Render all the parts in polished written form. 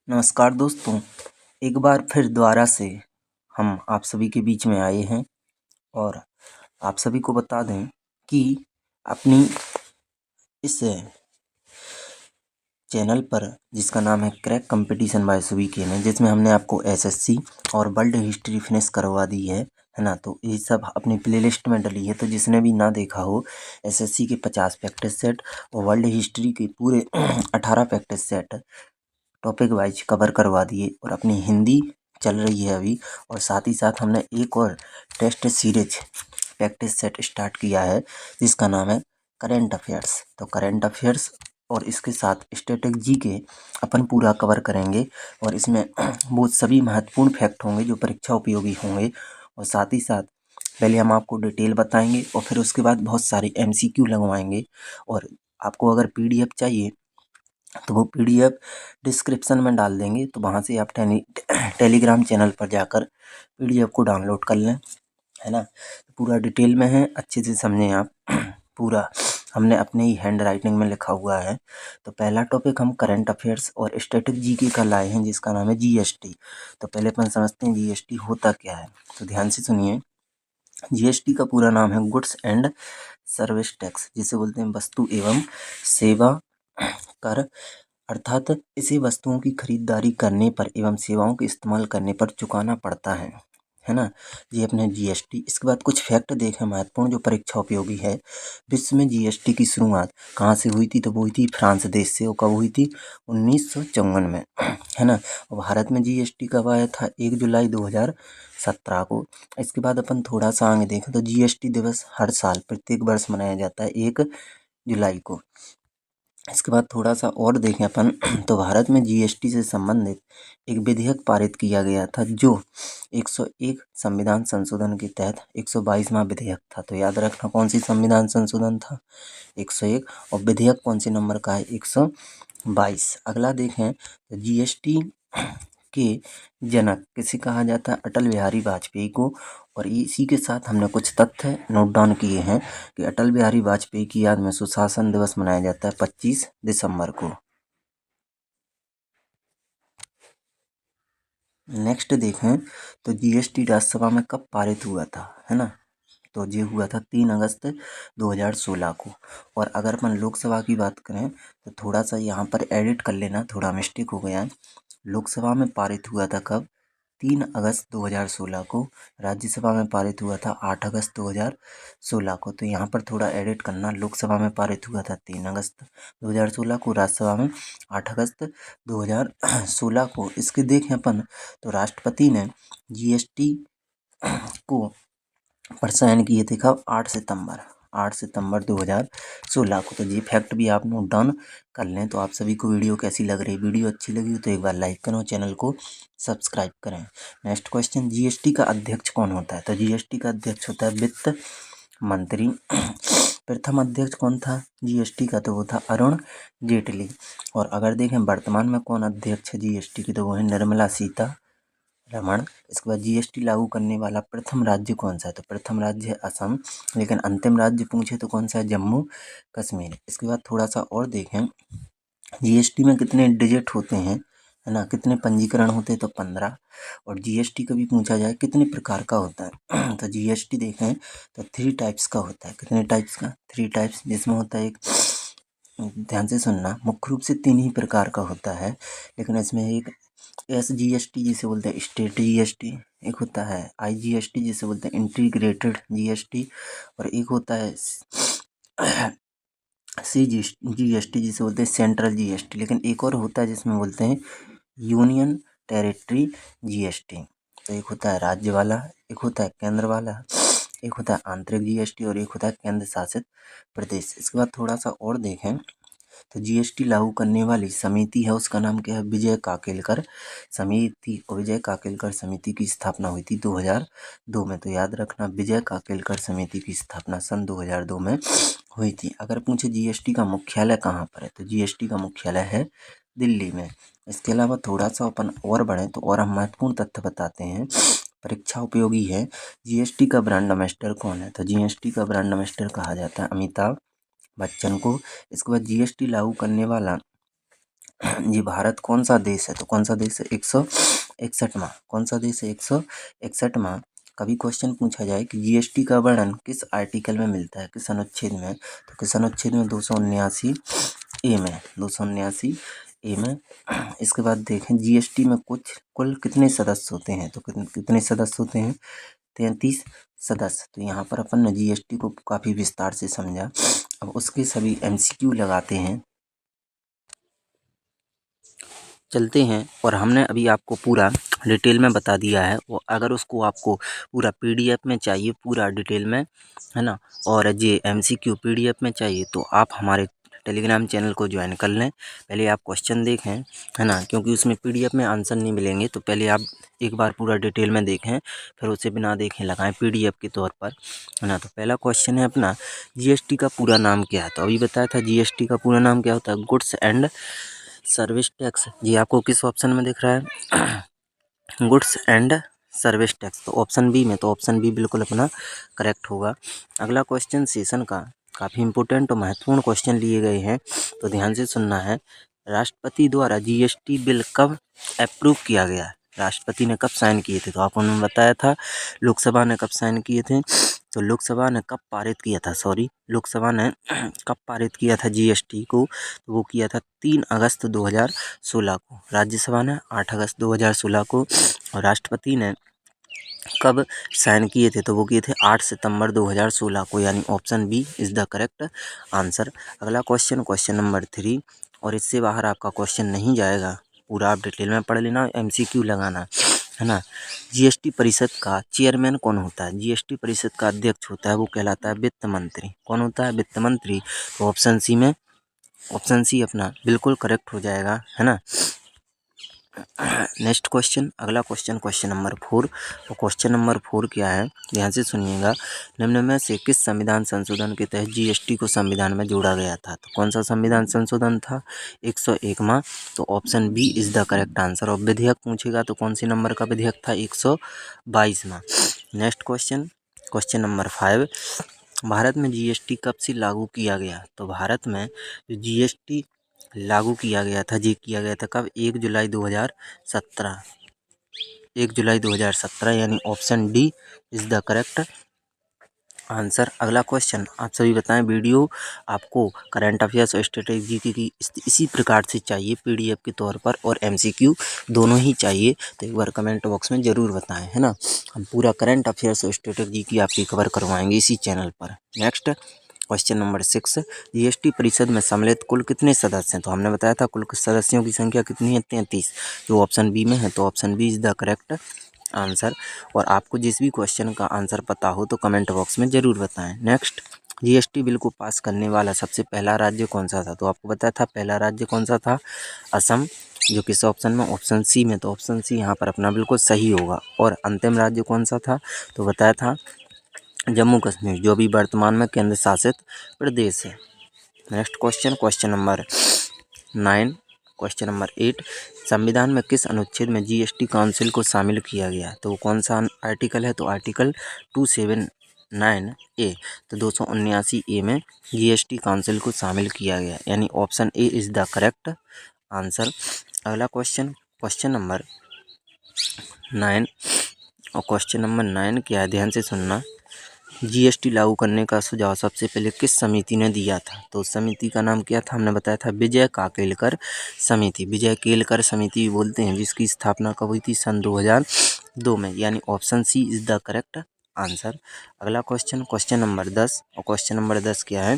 नमस्कार दोस्तों, एक बार फिर दोबारा से हम आप सभी के बीच में आए हैं और आप सभी को बता दें कि अपनी इस चैनल पर जिसका नाम है क्रैक कंपटीशन बाय सुबी के ने, जिसमें हमने आपको एसएससी और वर्ल्ड हिस्ट्री फिनिश करवा दी है ना। तो ये सब अपनी प्लेलिस्ट में डली है, तो जिसने भी ना देखा हो, एसएससी के 50 प्रैक्टिस सेट और वर्ल्ड हिस्ट्री के पूरे 18 practice set topic wise cover करवा दिए और अपनी हिंदी चल रही है अभी। और साथ ही साथ हमने एक और test series practice set start किया है जिसका नाम है करेंट अफेयर्स। तो करेंट अफेयर्स और इसके साथ स्टैटिक जी के अपन पूरा कवर करेंगे और इसमें वो सभी महत्वपूर्ण फैक्ट होंगे जो परीक्षा उपयोगी होंगे। और साथ ही साथ पहले हम आपको डिटेल बताएंगे और फिर उसके बाद बहुत सारे एमसीक्यू लगवाएंगे। और आपको अगर पीडीएफ चाहिए तो वो पीडीएफ डिस्क्रिप्शन में डाल देंगे, तो वहाँ से आप टेलीग्राम चैनल पर जाकर पीडीएफ को डाउनलोड कर लें, है ना। तो पूरा डिटेल में है, अच्छे से समझें आप। पूरा हमने अपने ही हैंड राइटिंग में लिखा हुआ है। तो पहला टॉपिक हम करंट अफेयर्स और स्टैटिक जीके का लाए हैं जिसका नाम है जीएसटी। तो पहले अपन समझते हैं जीएसटी होता क्या है। तो ध्यान से सुनिए, जीएसटी का पूरा नाम है गुड्स एंड सर्विस टैक्स, जिसे बोलते हैं वस्तु एवं सेवा कर, अर्थात इसे वस्तुओं की खरीदारी करने पर एवं सेवाओं के इस्तेमाल करने पर चुकाना पड़ता है ना। ये अपने जीएसटी। इसके बाद कुछ फैक्ट देखें महत्वपूर्ण जो परीक्षा उपयोगी है। विश्व में जीएसटी की शुरुआत कहाँ से हुई थी? तो वो हुई थी फ्रांस देश से। वो कब हुई थी? 1954 में, है ना। और भारत में जीएसटी कब आया था? 1 जुलाई 2017 को। इसके बाद अपन थोड़ा सा आगे देखें तो जीएसटी दिवस हर साल प्रत्येक वर्ष मनाया जाता है 1 जुलाई को। इसके बाद थोड़ा सा और देखें अपन तो भारत में जीएसटी से संबंधित एक विधेयक पारित किया गया था जो 101 संविधान संशोधन के तहत 122वां विधेयक था। तो याद रखना कौन सी संविधान संशोधन था? 101। और विधेयक कौन से नंबर का है? 122। अगला देखें तो जीएसटी के जनक किसे कहा जाता है? अटल बिहारी वाजपेयी को। और इसी के साथ हमने कुछ तथ्य नोट डाउन किए हैं कि अटल बिहारी वाजपेयी की याद में सुशासन दिवस मनाया जाता है 25 दिसंबर को। नेक्स्ट देखें तो जीएसटी राज्यसभा में कब पारित हुआ था, है ना। तो ये हुआ था 3 अगस्त 2016 को। और अगर अपन लोकसभा की बात करें तो थोड़ा सा यहाँ पर एडिट कर लेना, थोड़ा मिस्टेक हो गया है। लोकसभा में पारित हुआ था कब? 3 अगस्त 2016 को। राज्यसभा में पारित हुआ था 8 अगस्त 2016 को। तो यहाँ पर थोड़ा एडिट करना, लोकसभा में पारित हुआ था 3 अगस्त 2016 को, राज्यसभा में 8 अगस्त 2016 को। इसके देखें अपन तो राष्ट्रपति ने जीएसटी को प्रसारण किए थे कब? 8 सितंबर 2016 को। तो ये फैक्ट भी आप नोट डाउन कर लें। तो आप सभी को वीडियो कैसी लग रही है? वीडियो अच्छी लगी हो तो एक बार लाइक करें और चैनल को सब्सक्राइब करें। नेक्स्ट क्वेश्चन, जीएसटी का अध्यक्ष कौन होता है? तो जीएसटी का अध्यक्ष होता है वित्त मंत्री। प्रथम अध्यक्ष कौन था जीएसटी का? तो वो था अरुण जेटली। और अगर देखें वर्तमान में कौन अध्यक्ष है जीएसटी की, तो वो है निर्मला सीतारमण। इसके बाद जीएसटी लागू करने वाला प्रथम राज्य कौन सा है? तो प्रथम राज्य है असम, लेकिन अंतिम राज्य पूछे तो कौन सा है? जम्मू कश्मीर। इसके बाद थोड़ा सा और देखें, जीएसटी में कितने डिजिट होते हैं, है ना, कितने पंजीकरण होते हैं? तो 15। और जीएसटी कभी पूछा जाए कितने प्रकार का होता है तो जीएसटी देखें तो 3 टाइप्स का होता है। कितने टाइप्स का? 3 टाइप्स, जिसमें होता है एक, ध्यान से सुनना, मुख्य रूप से 3 ही प्रकार का होता है, लेकिन इसमें एक एसजीएसटी जिसे बोलते हैं स्टेट जीएसटी, एक होता है आईजीएसटी जिसे बोलते हैं इंटीग्रेटेड जीएसटी, और एक होता है जीएसटी जिसे बोलते हैं सेंट्रल जीएसटी। लेकिन एक और होता है जिसमें बोलते हैं यूनियन टेरिटरी जीएसटी। तो एक होता है राज्य वाला, एक होता है केंद्र वाला, एक होता है आंतरिक जीएसटी और एक होता है केंद्र शासित प्रदेश। इसके बाद थोड़ा सा और देखें तो जीएसटी लागू करने वाली समिति है, उसका नाम क्या है? विजय काकेलकर समिति। और विजय काकेलकर समिति की स्थापना हुई थी 2002 में। तो याद रखना, विजय काकेलकर समिति की स्थापना सन 2002 में हुई थी। अगर पूछे जीएसटी का मुख्यालय कहाँ पर है, तो जीएसटी का मुख्यालय है दिल्ली में। इसके अलावा थोड़ा सा अपन और बढ़ें तो और हम महत्वपूर्ण तथ्य बताते हैं, परीक्षा उपयोगी है। जीएसटी का ब्रांड एम्बेसडर कौन है? तो जीएसटी का ब्रांड एम्बेसडर कहा जाता है अमिताभ बच्चन को। इसके बाद जीएसटी लागू करने वाला ये भारत कौन सा देश है, तो कौन सा देश है 161वां, कौन सा देश है 161वां। कभी क्वेश्चन पूछा जाए कि जीएसटी का वर्णन किस आर्टिकल में मिलता है, किस अनुच्छेद में, तो किस अनुच्छेद में 279 ए में, 279 ए में। इसके बाद देखें जीएसटी में कुल कितने सदस्य होते हैं, तो कितने सदस्य होते हैं, 33 सदस्य। तो यहाँ पर अपन ने जीएसटी को काफ़ी विस्तार से समझा। अब उसके सभी एमसीक्यू लगाते हैं, चलते हैं। और हमने अभी आपको पूरा डिटेल में बता दिया है, वो अगर उसको आपको पूरा पीडीएफ में चाहिए, पूरा डिटेल में, है ना, और ये एमसीक्यू पीडीएफ में चाहिए, तो आप हमारे टेलीग्राम चैनल को ज्वाइन कर लें। पहले आप क्वेश्चन देखें, है ना, क्योंकि उसमें पीडीएफ में आंसर नहीं मिलेंगे, तो पहले आप एक बार पूरा डिटेल में देखें, फिर उसे बिना देखें लगाएं पीडीएफ के तौर पर, है ना। तो पहला क्वेश्चन है अपना, जीएसटी का पूरा नाम क्या है, तो अभी बताया था जीएसटी का पूरा नाम क्या होता है, गुड्स एंड सर्विस टैक्स। ये आपको किस ऑप्शन में दिख रहा है, गुड्स एंड सर्विस टैक्स, तो ऑप्शन बी में, तो ऑप्शन बी बिल्कुल अपना करेक्ट होगा। अगला क्वेश्चन सेशन का काफ़ी इंपॉर्टेंट और महत्वपूर्ण क्वेश्चन लिए गए हैं, तो ध्यान से सुनना है। राष्ट्रपति द्वारा जीएसटी बिल कब अप्रूव किया गया, राष्ट्रपति ने कब साइन किए थे, तो आपको उन्होंने बताया था। लोकसभा ने कब साइन किए थे, तो लोकसभा ने कब पारित किया था, लोकसभा ने कब पारित किया था जीएसटी को, तो वो किया था 3 अगस्त 2016 को। राज्यसभा ने 8 अगस्त 2016 को, और राष्ट्रपति ने कब साइन किए थे, तो वो किए थे 8 सितंबर 2016 को, यानी option B is the correct answer. अगला क्वेश्चन, क्वेश्चन नंबर 3, और इससे बाहर आपका क्वेश्चन नहीं जाएगा, पूरा आप डिटेल में पढ़ लेना, एमसीक्यू लगाना, है ना। जीएसटी परिषद का चेयरमैन कौन होता है, जीएसटी परिषद का अध्यक्ष होता है, वो कहलाता है वित्त मंत्री। कौन होता है, वित्त मंत्री। तो ऑप्शन सी में, ऑप्शन सी अपना बिल्कुल करेक्ट हो जाएगा, है ना। नेक्स्ट क्वेश्चन, अगला क्वेश्चन, क्वेश्चन नंबर 4। और क्वेश्चन नंबर 4 क्या है, ध्यान से सुनिएगा। निम्न में से किस संविधान संशोधन के तहत जीएसटी को संविधान में जोड़ा गया था, तो कौन सा संविधान संशोधन था, 101वां, तो option B is the correct answer. और विधेयक पूछेगा तो कौन सी नंबर का विधेयक था, 122वां। नेक्स्ट क्वेश्चन, क्वेश्चन नंबर 5, भारत में जीएसटी कब से लागू किया गया, तो भारत में जीएसटी लागू किया गया था, जी किया गया था कब, 1 जुलाई 2017, 1 जुलाई 2017, यानी option D is the correct answer. अगला क्वेश्चन, आप सभी बताएं, वीडियो आपको करंट अफेयर्स और स्ट्रेटेजी की इसी प्रकार से चाहिए, पीडीएफ के तौर पर और एमसीक्यू दोनों ही चाहिए, तो एक बार कमेंट बॉक्स में ज़रूर बताएं, है ना। हम पूरा करंट अफेयर्स और स्ट्रेटेजी की आपकी कवर करवाएंगे इसी चैनल पर। नेक्स्ट क्वेश्चन नंबर 6, जीएसटी परिषद में सम्मिलित कुल कितने सदस्य हैं, तो हमने बताया था कुल सदस्यों की संख्या कितनी है, 33, जो ऑप्शन बी में है, तो option B is the correct answer. और आपको जिस भी क्वेश्चन का आंसर पता हो तो कमेंट बॉक्स में ज़रूर बताएं। नेक्स्ट, जीएसटी बिल को पास करने वाला सबसे पहला राज्य कौन सा था, तो आपको बताया था पहला राज्य कौन सा था, असम, जो किस ऑप्शन में, ऑप्शन सी में, तो ऑप्शन सी यहाँ पर अपना बिल्कुल सही होगा। और अंतिम राज्य कौन सा था, तो बताया था जम्मू कश्मीर, जो अभी वर्तमान में केंद्र शासित प्रदेश है। Next question, question number 9, question number 8, संविधान में किस अनुच्छेद में जीएसटी काउंसिल को शामिल किया गया, तो कौन सा आर्टिकल है, तो आर्टिकल 279A, तो 279A में जीएसटी काउंसिल को शामिल किया गया, यानी option A is the correct answer. अगला क्वेश्चन, क्वेश्चन नंबर 9, और क्वेश्चन नंबर 9 क्या है, ध्यान से सुनना। जीएसटी लागू करने का सुझाव सबसे पहले किस समिति ने दिया था, तो उस समिति का नाम क्या था, हमने बताया था विजय काकेलकर समिति, विजय केलकर समिति बोलते हैं, जिसकी स्थापना कब हुई थी, सन 2002 में, यानी option C is the correct answer. अगला क्वेश्चन, क्वेश्चन नंबर 10, और क्वेश्चन नंबर 10 क्या है,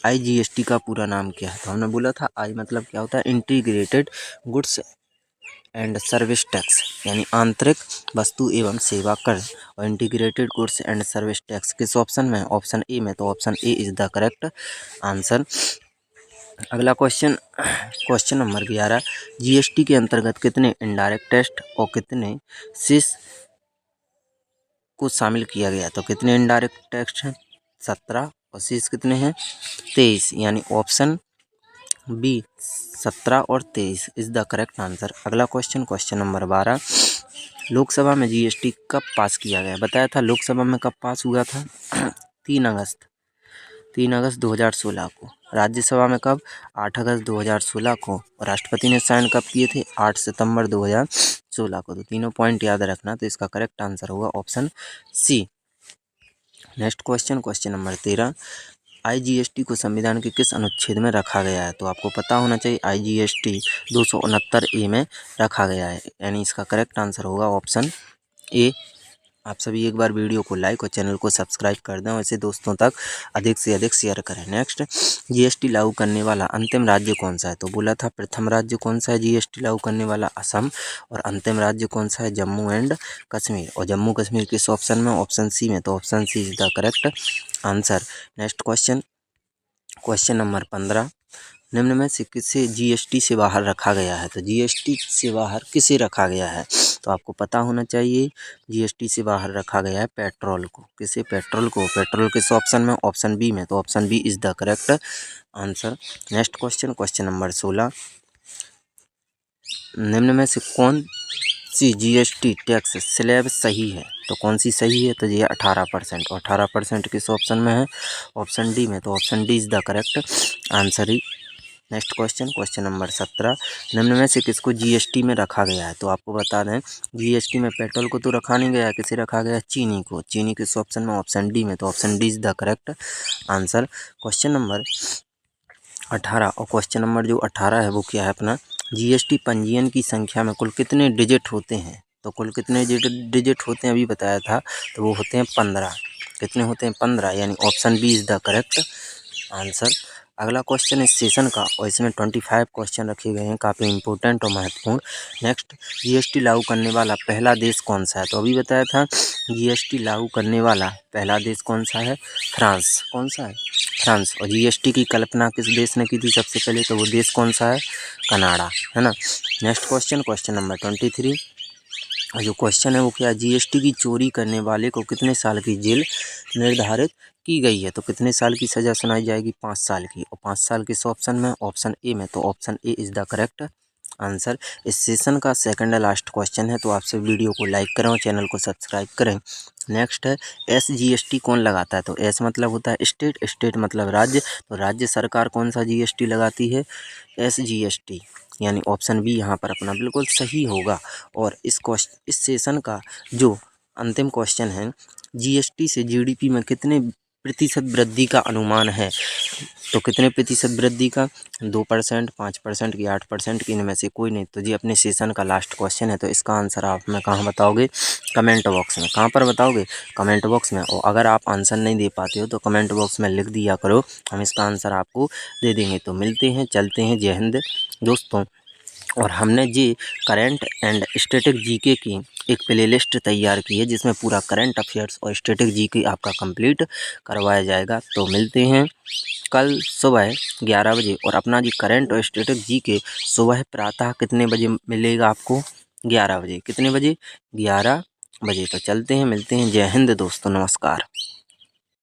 आईजीएसटी का पूरा नाम क्या है, तो हमने बोला था आई मतलब क्या होता है, integrated goods and service tax, यानी आंतरिक वस्तु एवं सेवा कर। और integrated goods and service tax किस ऑप्शन में, ऑप्शन ए में, तो option A is the correct answer. अगला क्वेश्चन, क्वेश्चन नंबर 11, जीएसटी के अंतर्गत कितने इनडायरेक्ट टैक्स और कितने सेस को शामिल किया गया, तो कितने इनडायरेक्ट टैक्स हैं, 17, और सेस कितने हैं, 23, यानी ऑप्शन बी 17 और 23 इज़ द करेक्ट आंसर। अगला क्वेश्चन, क्वेश्चन नंबर 12, लोकसभा में जीएसटी कब पास किया गया, बताया था लोकसभा में कब पास हुआ था 3 अगस्त 3 अगस्त 2016 को। राज्यसभा में कब? 8 अगस्त 2016 को। और राष्ट्रपति ने साइन कब किए थे? 8 सितंबर 2016 को। तो तीनों पॉइंट याद रखना। तो इसका करेक्ट आंसर होगा option C. Next question number 13। IGST को संविधान के किस अनुच्छेद में रखा गया है? तो आपको पता होना चाहिए IGST 269A में रखा गया है, यानी इसका करेक्ट आंसर होगा ऑप्शन ए। आप सभी एक बार वीडियो को लाइक और चैनल को सब्सक्राइब कर दें और इसे दोस्तों तक अधिक से अधिक शेयर करें। नेक्स्ट, GST लागू करने वाला अंतिम राज्य कौन सा है? तो बोला था प्रथम राज्य कौन सा है GST लागू करने वाला? असम। और अंतिम राज्य कौन सा है? जम्मू एंड कश्मीर। और जम्मू कश्मीर किस ऑप्शन में? ऑप्शन सी में। तो option C is the correct answer. Next question number 15। निम्न में से किसे GST से बाहर रखा गया है? तो GST से बाहर किसे रखा गया है? तो आपको पता होना चाहिए GST से बाहर रखा गया है पेट्रोल को। किसे? पेट्रोल को। पेट्रोल किस ऑप्शन में? ऑप्शन बी में। तो option B is the correct answer. Next question number 16। निम्न में से कौन सी GST टैक्स स्लैब सही है? तो कौन सी सही है? तो ये 18%। 18% किस ऑप्शन में है? ऑप्शन डी में। तो option D is the correct answer he. Next question number 17। निम्न में से किसको GST में रखा गया है? तो आपको बता दें GST में पेट्रोल को तो रखा नहीं गया, किसे रखा गया? चीनी को। चीनी किस ऑप्शन में? ऑप्शन डी में। तो option D is the correct answer. Question number 18। और क्वेश्चन नंबर जो 18 है वो क्या है अपना? GST पंजीयन की संख्या में कुल कितने डिजिट होते हैं? तो कुल कितने डिजिट होते हैं अभी बताया था, तो वो होते हैं 15। कितने होते हैं? 15, यानी option B is the correct answer. अगला क्वेश्चन इस सेशन का, और इसमें 25 क्वेश्चन रखे गए हैं, काफ़ी इंपॉर्टेंट और महत्वपूर्ण। नेक्स्ट, GST लागू करने वाला पहला देश कौन सा है? तो अभी बताया था GST लागू करने वाला पहला देश कौन सा है? फ्रांस। कौन सा है? फ्रांस। और GST की कल्पना किस देश ने की थी सबसे पहले? तो वो देश कौन सा है? कनाडा, है ना। Next question number 23। और जो क्वेश्चन है वो क्या है? GST की चोरी करने वाले को कितने साल की जेल निर्धारित की गई है? तो कितने साल की सज़ा सुनाई जाएगी? 5 साल की। और 5 साल किस ऑप्शन में? ऑप्शन ए में। तो option A is the correct answer. इस सेशन का सेकंड लास्ट क्वेश्चन है, तो आपसे वीडियो को लाइक करें और चैनल को सब्सक्राइब करें। नेक्स्ट है SGST कौन लगाता है? तो एस मतलब होता है स्टेट, स्टेट मतलब राज्य। तो राज्य सरकार कौन सा GST लगाती है? SGST, यानी ऑप्शन बी यहाँ पर अपना बिल्कुल सही होगा। और इस सेशन का जो अंतिम क्वेश्चन है, GST से GDP में कितने प्रतिशत वृद्धि का अनुमान है? तो कितने प्रतिशत वृद्धि का? 2%, 5% की 8% की, इनमें से कोई नहीं। तो जी अपने सेशन का लास्ट क्वेश्चन है, तो इसका आंसर आप में कहाँ बताओगे? कमेंट बॉक्स में। कहाँ पर बताओगे? कमेंट बॉक्स में। और अगर आप आंसर नहीं दे पाते हो तो कमेंट बॉक्स में लिख दिया करो, हम इसका आंसर आपको दे देंगे। तो मिलते हैं, चलते हैं। जय हिंद दोस्तों। और हमने जी करंट एंड स्टैटिक जीके की एक प्लेलिस्ट तैयार की है, जिसमें पूरा करंट अफेयर्स और स्टैटिक जीके आपका कंप्लीट करवाया जाएगा। तो मिलते हैं कल सुबह 11 बजे। और अपना जी करंट और स्टैटिक जीके सुबह प्रातः कितने बजे मिलेगा आपको? 11 बजे। कितने बजे? 11 बजे। तो चलते हैं, मिलते हैं। जय हिंद दोस्तों, नमस्कार।